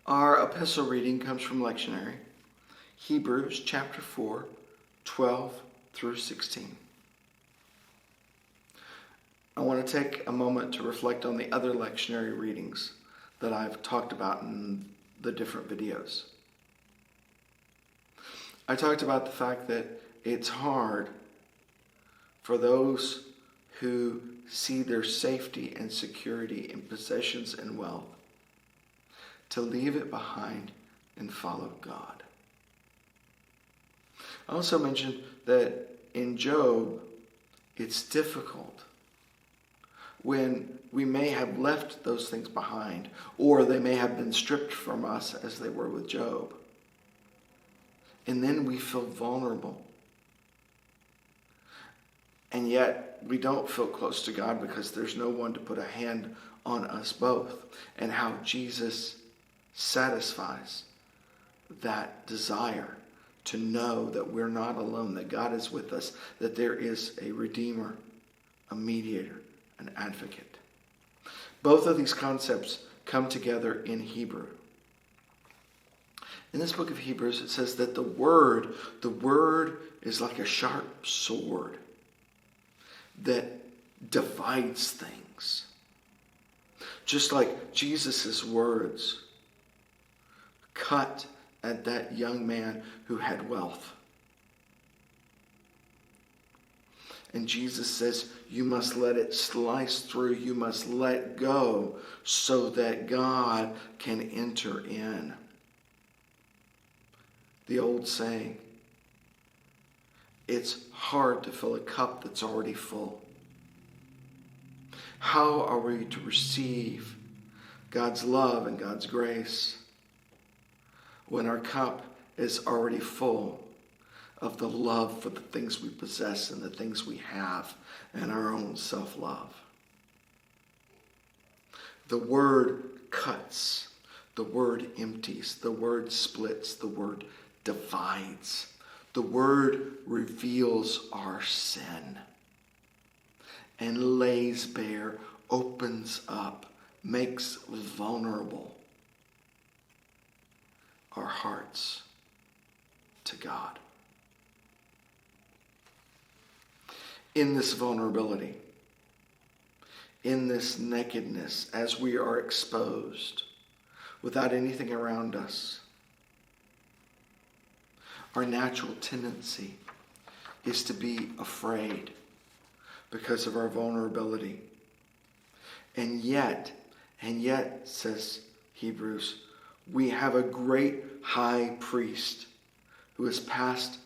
Our epistle reading comes from Lectionary, Hebrews chapter 4, 12 through 16. I want to take a moment to reflect on the other lectionary readings that I've talked about in the different videos. I talked about the fact that it's hard for those who see their safety and security in possessions and wealth to leave it behind and follow God. I also mentioned that in Job, it's difficult when we may have left those things behind, or they may have been stripped from us as they were with Job. And then we feel vulnerable. And yet we don't feel close to God because there's no one to put a hand on us both. And how Jesus satisfies that desire to know that we're not alone, that God is with us, that there is a Redeemer, a mediator, an advocate. Both of these concepts come together in Hebrew. In this book of Hebrews, it says that the word is like a sharp sword that divides things. Just like Jesus' words cut at that young man who had wealth. And Jesus says, you must let it slice through. You must let go so that God can enter in. The old saying, it's hard to fill a cup that's already full. How are we to receive God's love and God's grace when our cup is already full of the love for the things we possess and the things we have and our own self-love? The word cuts, the word empties, the word splits, the word divides. The word reveals our sin and lays bare, opens up, makes vulnerable our hearts to God. In this vulnerability, in this nakedness, as we are exposed without anything around us, our natural tendency is to be afraid because of our vulnerability. And yet, says Hebrews, we have a great high priest who has passed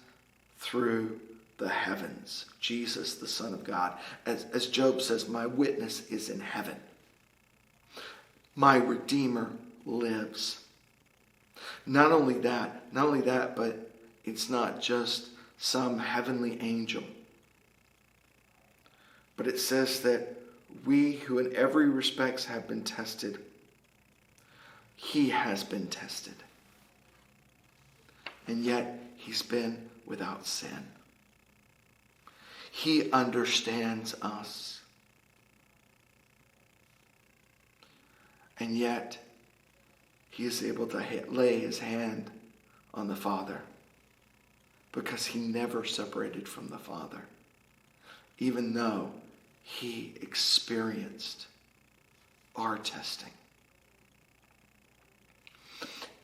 through the heavens, Jesus, the Son of God. As Job says, my witness is in heaven. My Redeemer lives. Not only that, but it's not just some heavenly angel. But it says that we who in every respect have been tested, he has been tested. And yet he's been without sin. He understands us. And yet he is able to lay his hand on the Father, because he never separated from the Father, even though he experienced our testing.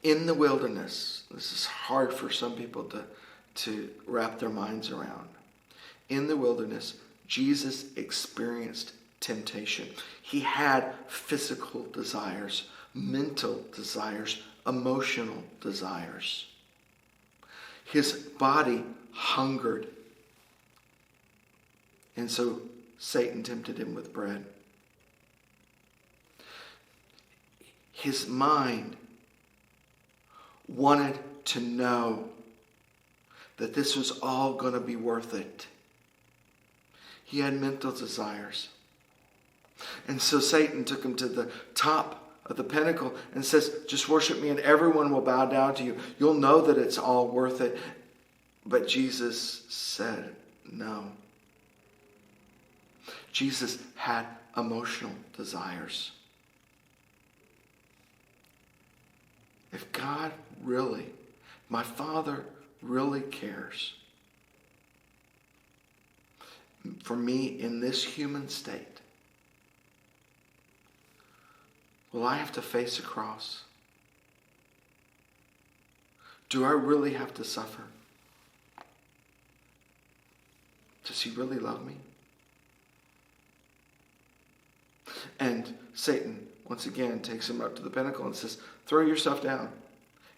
In the wilderness, this is hard for some people to wrap their minds around. In the wilderness, Jesus experienced temptation. He had physical desires, mental desires, emotional desires. His body hungered. And so Satan tempted him with bread. His mind wanted to know that this was all going to be worth it. He had mental desires. And so Satan took him to the top of the pinnacle and says, just worship me and everyone will bow down to you. You'll know that it's all worth it. But Jesus said no. Jesus had emotional desires. God really, my Father really cares for me in this human state, will I have to face a cross? Do I really have to suffer? Does he really love me? And Satan, once again, takes him up to the pinnacle and says, throw yourself down.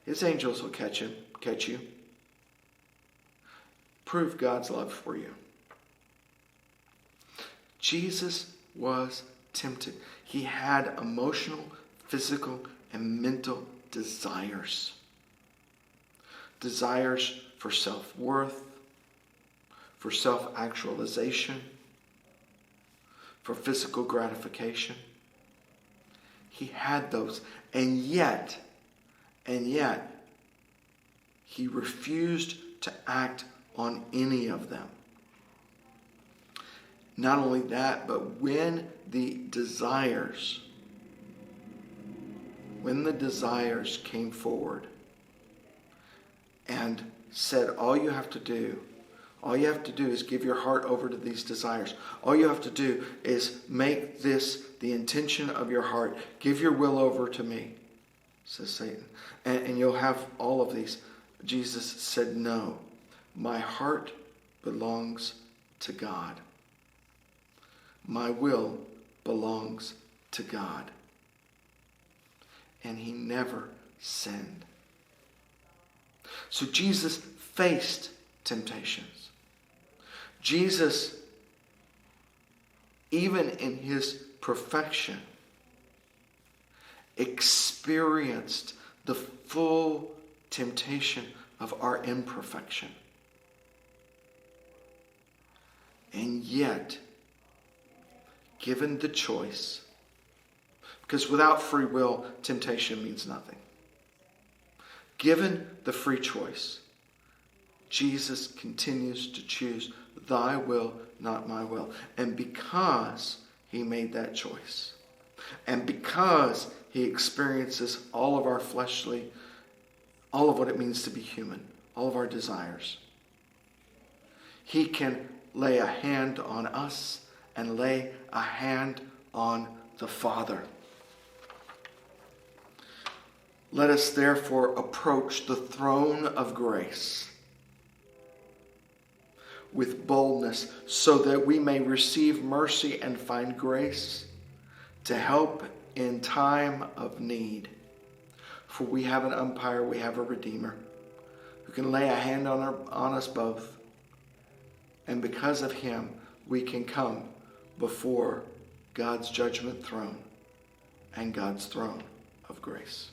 His angels will catch you. Prove God's love for you. Jesus was tempted. He had emotional, physical, and mental desires. Desires for self-worth, for self-actualization, for physical gratification. He had those. And yet, he refused to act on any of them. Not only that, but when the desires came forward and said, all you have to do is give your heart over to these desires. All you have to do is make this the intention of your heart. Give your will over to me, says Satan, and you'll have all of these. Jesus said, no, my heart belongs to God. My will belongs to God. And he never sinned. So Jesus faced temptations. Jesus, even in his perfection, experienced the full temptation of our imperfection. And yet, given the choice, because without free will, temptation means nothing. Given the free choice, Jesus continues to choose thy will, not my will. And because he made that choice, and because he experiences all of our fleshly, all of what it means to be human, all of our desires, he can lay a hand on us and lay a hand on the Father. Let us therefore approach the throne of grace with boldness, so that we may receive mercy and find grace to help in time of need. For we have an umpire, we have a Redeemer, who can lay a hand on us both. And because of him, we can come before God's judgment throne and God's throne of grace.